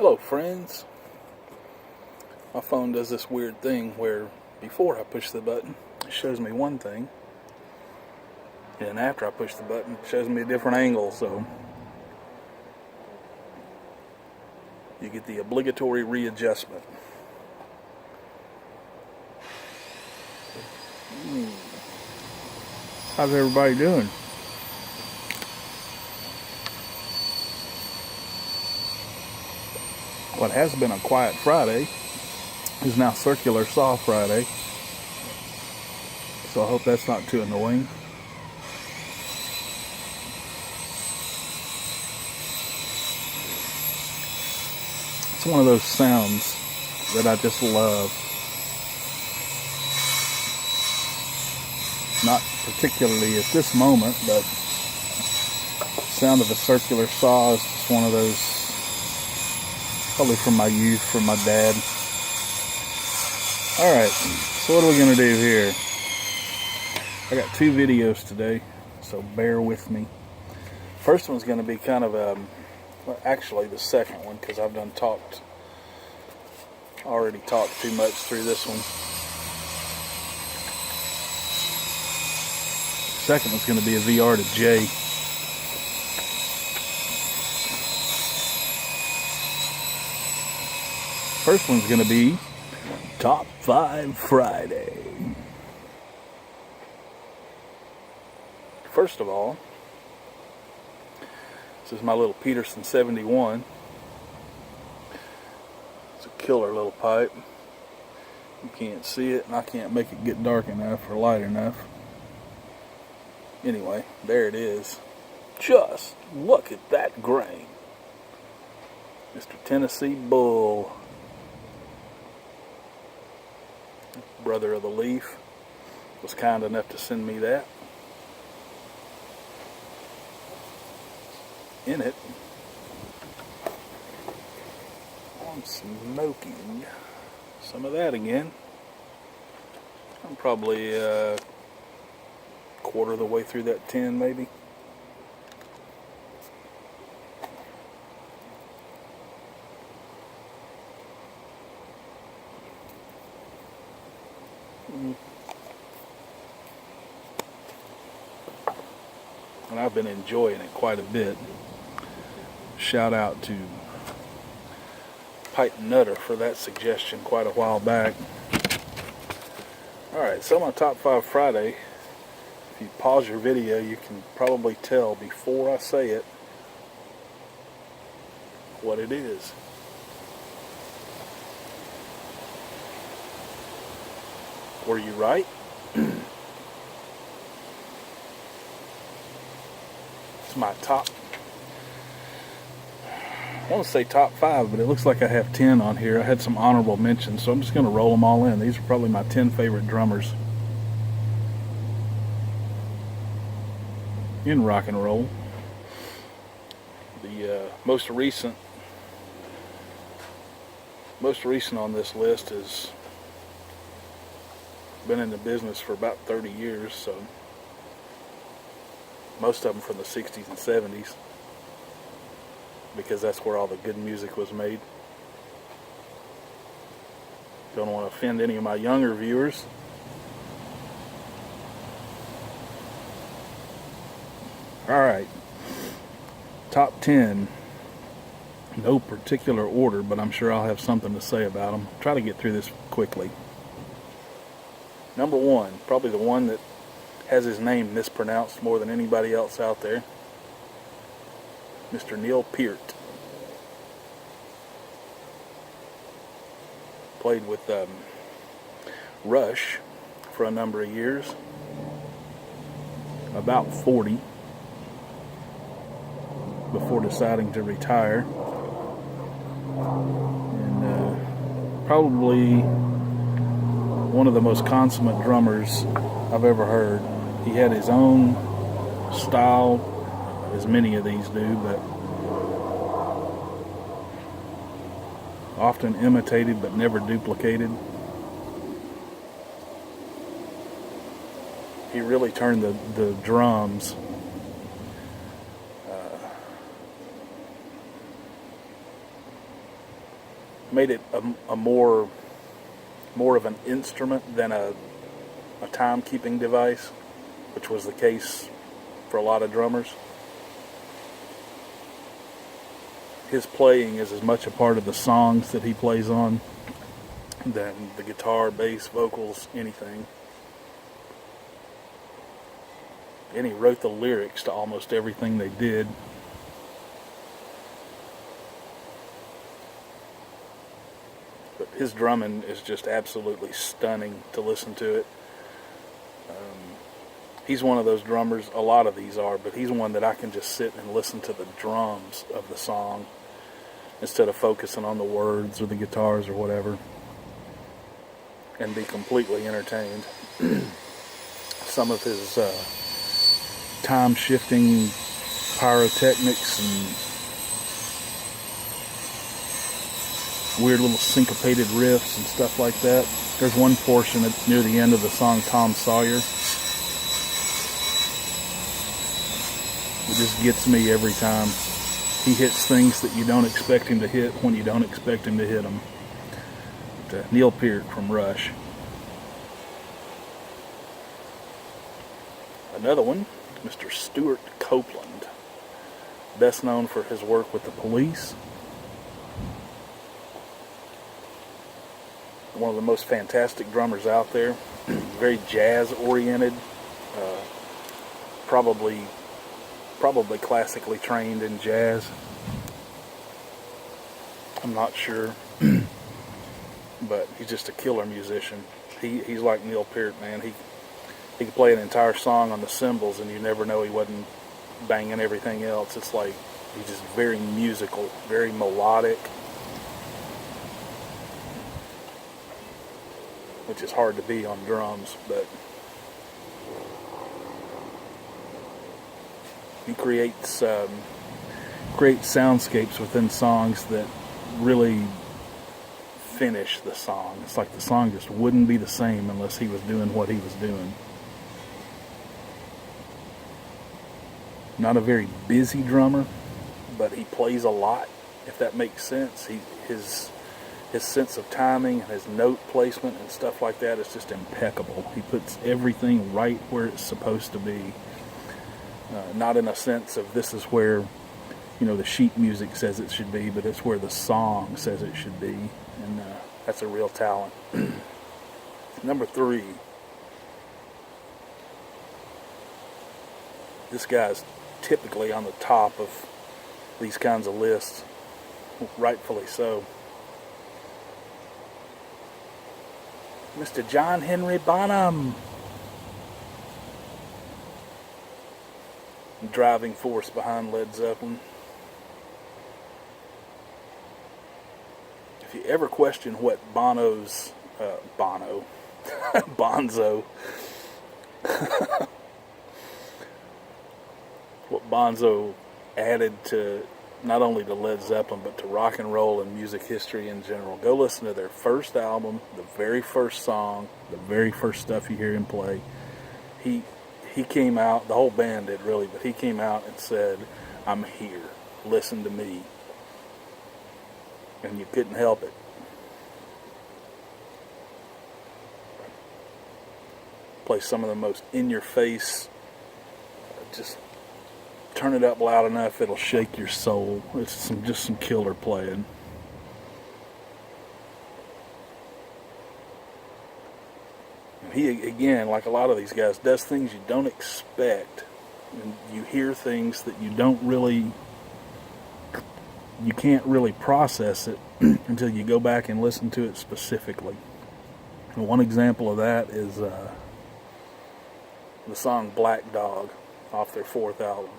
Hello friends. My phone does this weird thing where before I push the button it shows me one thing, and after I push the button it shows me a different angle, so you get the obligatory readjustment. How's everybody doing? What has been a quiet Friday is now Circular Saw Friday, so I hope that's not too annoying. It's one of those sounds that I just love. Not particularly at this moment, but the sound of a circular saw is just one of those, probably from my youth, from my dad. Alright, so what are we going to do here? I got two videos today, so bear with me. First one's going to be kind of well, actually the second one, because I've already talked too much through this one. Second one's going to be a VR to J. First one's going to be Top 5 Friday. First of all, this is my little Peterson 71. It's a killer little pipe. You can't see it, and I can't make it get dark enough or light enough. Anyway, there it is. Just look at that grain. Mr. Tennessee Bull. Brother of the Leaf was kind enough to send me that. In it, I'm smoking some of that again. I'm probably quarter of the way through that tin, maybe. And I've been enjoying it quite a bit. Shout out to Pipe Nutter for that suggestion quite a while back. Alright, so my Top 5 Friday, if you pause your video, you can probably tell before I say it what it is. Were you right? It's my top, I want to say top 5, but it looks like I have 10 on here. I had some honorable mentions, so I'm just going to roll them all in. These are probably my 10 favorite drummers in rock and roll. The most recent on this list has been in the business for about 30 years, so most of them from the 60s and 70s, because that's where all the good music was made. Don't want to offend any of my younger viewers. Alright, top 10, no particular order, but I'm sure I'll have something to say about them. Try to get through this quickly. Number 1, probably the one that has his name mispronounced more than anybody else out there, Mr. Neil Peart. Played with Rush for a number of years, about 40, before deciding to retire. And probably one of the most consummate drummers I've ever heard. He had his own style, as many of these do, but often imitated but never duplicated. He really turned the drums made it a more of an instrument than a timekeeping device, which was the case for a lot of drummers. His playing is as much a part of the songs that he plays on than the guitar, bass, vocals, anything. And he wrote the lyrics to almost everything they did. But his drumming is just absolutely stunning to listen to it. He's one of those drummers, a lot of these are, but he's one that I can just sit and listen to the drums of the song instead of focusing on the words or the guitars or whatever, and be completely entertained. Some of his time-shifting pyrotechnics and weird little syncopated riffs and stuff like that. There's one portion near the end of the song Tom Sawyer. It just gets me every time. He hits things that you don't expect him to hit when you don't expect him to hit them. But, Neil Peart from Rush. Another one, Mr. Stuart Copeland, best known for his work with the Police. One of the most fantastic drummers out there. Very jazz-oriented. Probably classically trained in jazz. I'm not sure. But he's just a killer musician. He's like Neil Peart, man. He could play an entire song on the cymbals and you never know he wasn't banging everything else. It's like he's just very musical, very melodic, which is hard to be on drums, but he creates soundscapes within songs that really finish the song. It's like the song just wouldn't be the same unless he was doing what he was doing. Not a very busy drummer, but he plays a lot, if that makes sense. His sense of timing and his note placement and stuff like that is just impeccable. He puts everything right where it's supposed to be. Not in a sense of this is where, the sheet music says it should be, but it's where the song says it should be. And that's a real talent. Number 3. This guy's typically on the top of these kinds of lists, rightfully so. Mr. John Henry Bonham. Driving force behind Led Zeppelin. If you ever question what Bonzo what Bonzo added to not only to Led Zeppelin but to rock and roll and music history in general, go listen to their first album, the very first song, the very first stuff you hear him play. He came out, the whole band did really, but he came out and said, "I'm here, listen to me." And you couldn't help it. Play some of the most in-your-face, just turn it up loud enough, it'll shake your soul. It's just some killer playing. He, again, like a lot of these guys, does things you don't expect. And you hear things that you can't really process it until you go back and listen to it specifically. And one example of that is the song Black Dog off their 4th album.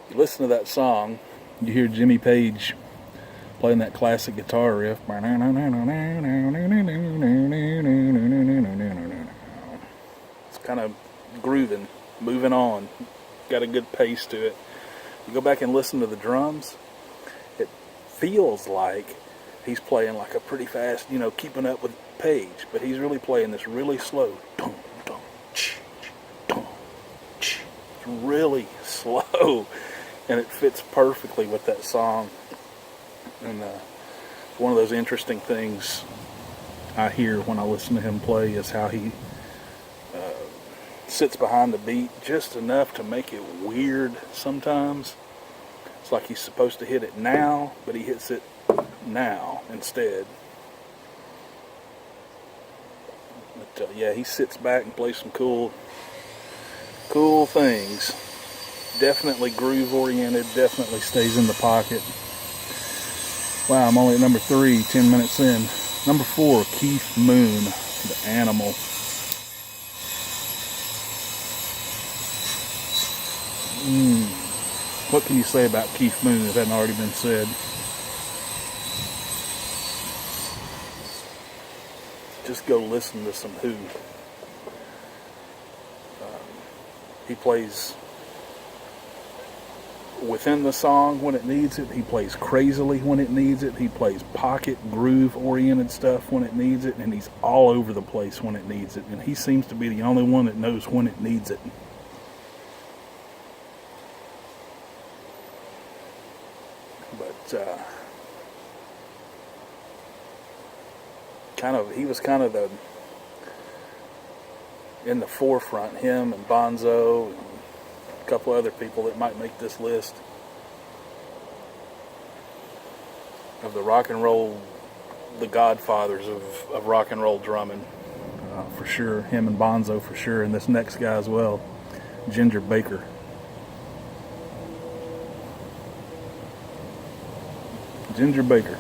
You listen to that song, you hear Jimmy Page playing that classic guitar riff. It's kind of grooving, moving on. Got a good pace to it. You go back and listen to the drums, it feels like he's playing like a pretty fast, keeping up with Page, but he's really playing this really slow. It's really slow. and it fits perfectly with that song. And one of those interesting things I hear when I listen to him play is how he sits behind the beat just enough to make it weird sometimes. It's like he's supposed to hit it now, but he hits it now instead. But yeah, he sits back and plays some cool things. Definitely groove oriented, definitely stays in the pocket. Wow, I'm only at number 3, 10 minutes in. Number 4, Keith Moon, The Animal. What can you say about Keith Moon that hadn't already been said? Just go listen to some Who. He plays within the song when it needs it. He plays crazily when it needs it. He plays pocket groove oriented stuff when it needs it, and he's all over the place when it needs it. And he seems to be the only one that knows when it needs it. But he was kind of in the forefront, him and Bonzo and a couple other people that might make this list of the rock and roll, the godfathers of rock and roll drumming, for sure. Him and Bonzo for sure, and this next guy as well, Ginger Baker. Ginger Baker.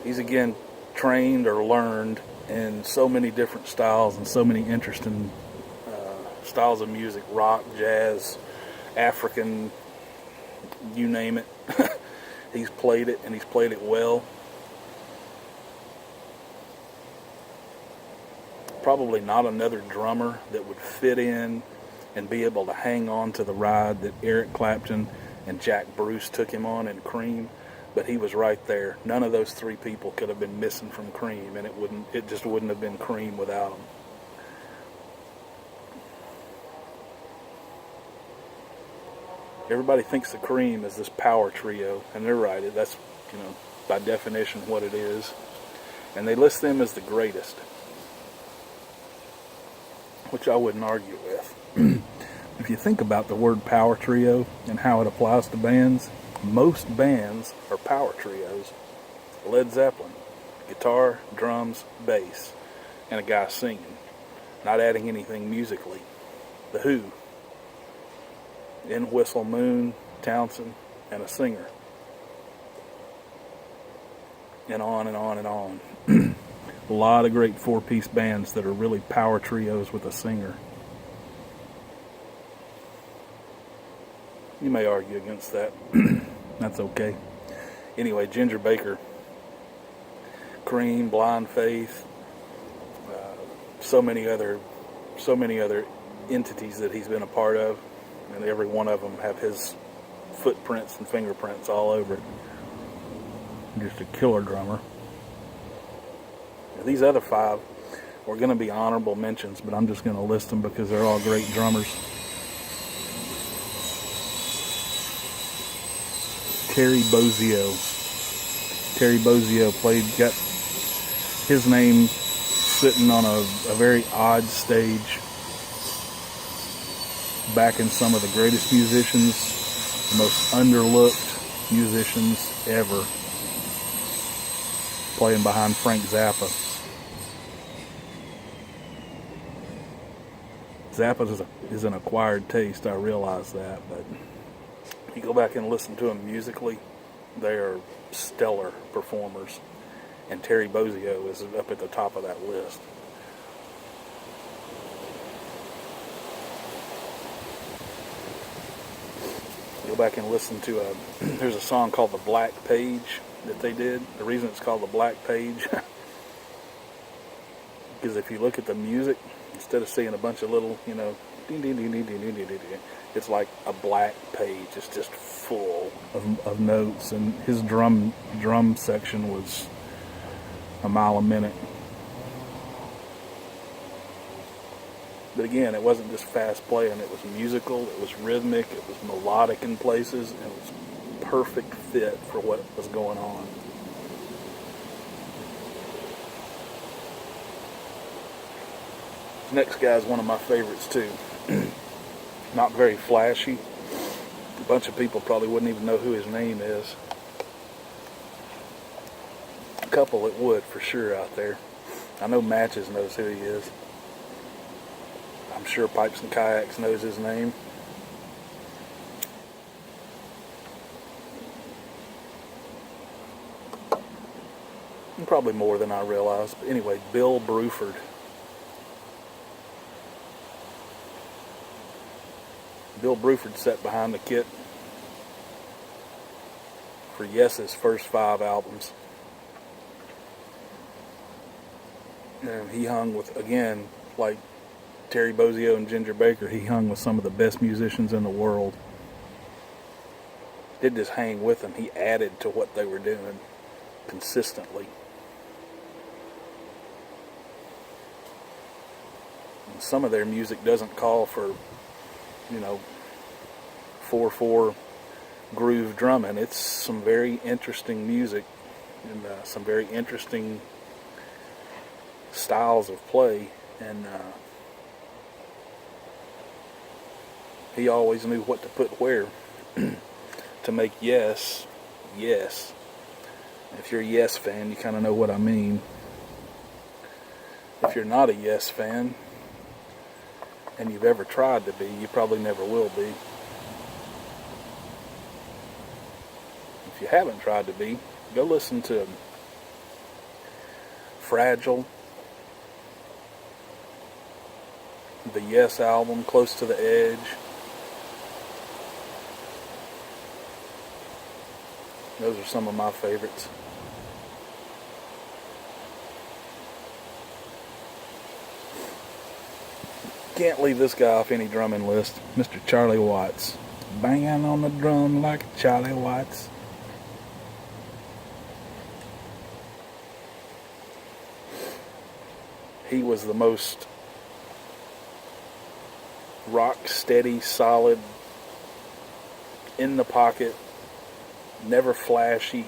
He's again trained or learned in so many different styles and so many interesting styles of music: rock, jazz, African, you name it. He's played it, and he's played it well. Probably not another drummer that would fit in and be able to hang on to the ride that Eric Clapton and Jack Bruce took him on in Cream, but he was right there. None of those three people could have been missing from Cream, and it just wouldn't have been Cream without them. Everybody thinks the Cream is this power trio, and they're right. That's, by definition what it is. And they list them as the greatest, which I wouldn't argue with. If you think about the word power trio and how it applies to bands, most bands are power trios. Led Zeppelin, guitar, drums, bass, and a guy singing, not adding anything musically. The Who, Entwistle, Moon, Townsend, and a singer. And on and on and on. A lot of great four-piece bands that are really power trios with a singer. You may argue against that. That's okay. Anyway, Ginger Baker, Cream, Blind Faith, so many other entities that he's been a part of, and every one of them have his footprints and fingerprints all over it. Just a killer drummer. Now, these other 5 were going to be honorable mentions, but I'm just going to list them because they're all great drummers. Terry Bozzio. Terry Bozzio got his name sitting on a very odd stage, backing some of the greatest musicians, the most underlooked musicians ever, playing behind Frank Zappa. Zappa is an acquired taste, I realize that, but you go back and listen to them musically, they are stellar performers, and Terry Bozzio is up at the top of that list. Go back and listen to there's a song called The Black Page that they did. The reason it's called The Black Page because if you look at the music, instead of seeing a bunch of little, ding, ding, ding, ding, ding, ding, ding, ding, ding, it's like a black page. It's just full of notes, and his drum section was a mile a minute. But again, it wasn't just fast playing. It was musical, it was rhythmic, it was melodic in places, and it was perfect fit for what was going on. This next guy is one of my favorites too. Not very flashy. A bunch of people probably wouldn't even know who his name is. A couple that would for sure out there. I know Matches knows who he is. I'm sure Pipes and Kayaks knows his name. And probably more than I realized. But anyway, Bill Bruford. Bill Bruford sat behind the kit for Yes's first 5 albums. And he hung with, again, like Terry Bozzio and Ginger Baker, he hung with some of the best musicians in the world. Didn't just hang with them, he added to what they were doing consistently. And some of their music doesn't call for, 4/4 groove drumming. It's some very interesting music and some very interesting styles of play, and he always knew what to put where to make Yes, yes. If you're a Yes fan, you kind of know what I mean. If you're not a Yes fan, and you've ever tried to be, you probably never will be. If you haven't tried to be, go listen to Fragile, the Yes album, Close to the Edge. Those are some of my favorites. Can't leave this guy off any drumming list. Mr. Charlie Watts. Banging on the drum like Charlie Watts. He was the most rock steady, solid, in the pocket, never flashy.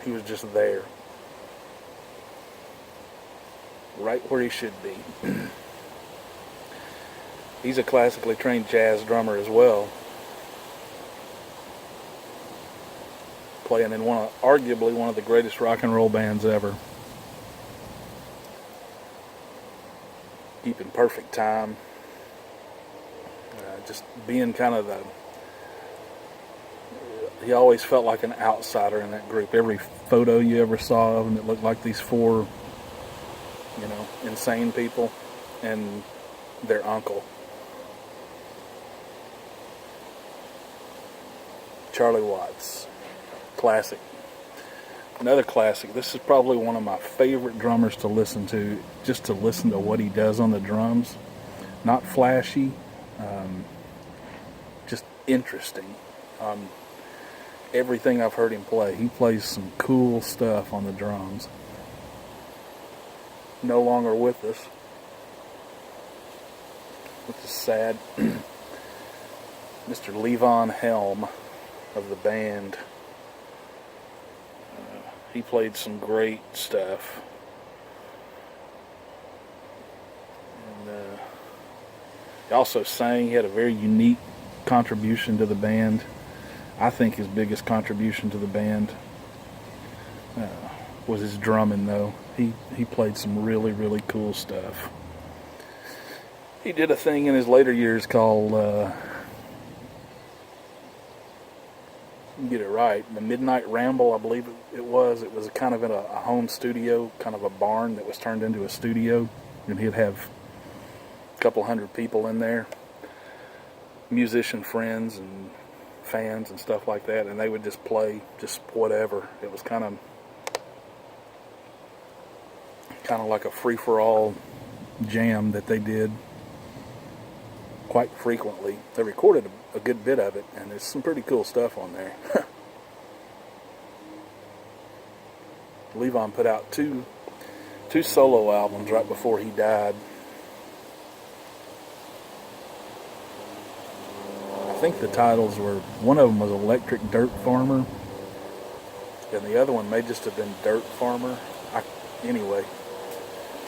He was just there. Right where he should be. He's a classically trained jazz drummer as well. Playing in arguably one of the greatest rock and roll bands ever. Keeping perfect time. Just being kind of he always felt like an outsider in that group. Every photo you ever saw of him, it looked like these 4, insane people and their uncle. Charlie Watts. Classic. Another classic. This is probably one of my favorite drummers to listen to, just to listen to what he does on the drums. Not flashy, just interesting. Everything I've heard him play, he plays some cool stuff on the drums. No longer with us, which is sad. Mr. Levon Helm of the band. He played some great stuff. And he also sang. He had a very unique contribution to the band. I think his biggest contribution to the band was his drumming, though. He played some really, really cool stuff. He did a thing in his later years called, get it right, the Midnight Ramble, I believe it was. It was kind of in a home studio, kind of a barn that was turned into a studio, and he'd have a couple hundred people in there, musician friends and fans and stuff like that, and they would just play just whatever. It was kind of like a free-for-all jam that they did quite frequently. They recorded a good bit of it, and there's some pretty cool stuff on there. Levon put out two solo albums right before he died. think the titles were, one of them was Electric Dirt Farmer, and the other one may just have been Dirt Farmer. Anyway,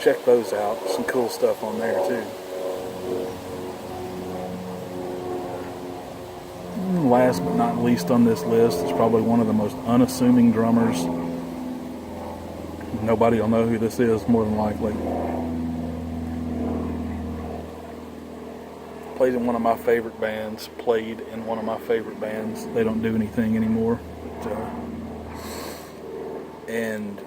check those out. Some cool stuff on there too. And last but not least on this list is probably one of the most unassuming drummers. Nobody will know who this is, more than likely. Played in one of my favorite bands. They don't do anything anymore. And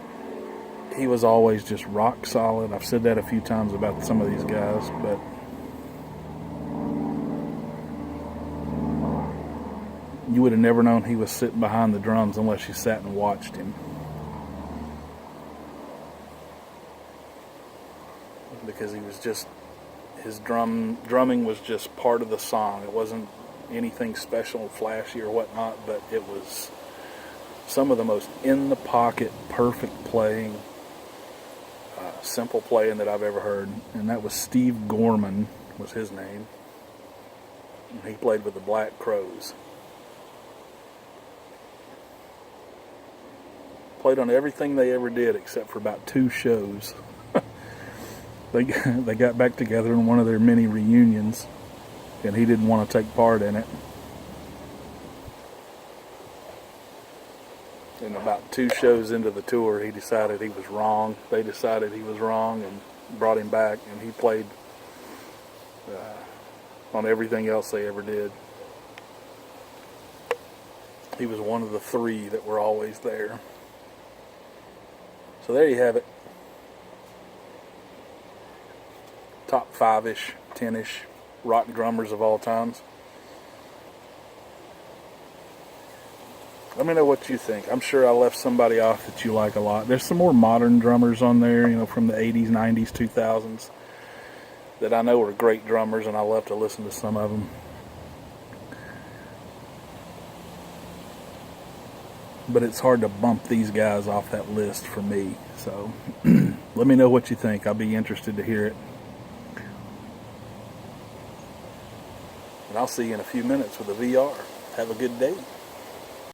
he was always just rock solid. I've said that a few times about some of these guys, but you would have never known he was sitting behind the drums unless you sat and watched him. Because he was just, his drumming was just part of the song. It wasn't anything special, flashy or whatnot, but it was some of the most in the pocket, perfect playing, simple playing that I've ever heard. And that was Steve Gorman was his name. And he played with the Black Crowes. Played on everything they ever did except for about 2 shows. They got back together in one of their many reunions, and he didn't want to take part in it. And about 2 shows into the tour, he decided he was wrong. They decided he was wrong and brought him back, and he played on everything else they ever did. He was one of the 3 that were always there. So there you have it. Top 5-ish, 10-ish rock drummers of all times. Let me know what you think. I'm sure I left somebody off that you like a lot. There's some more modern drummers on there, from the 80s, 90s, 2000s that I know are great drummers, and I love to listen to some of them. But it's hard to bump these guys off that list for me. So let me know what you think. I'll be interested to hear it. And I'll see you in a few minutes with a VR. Have a good day.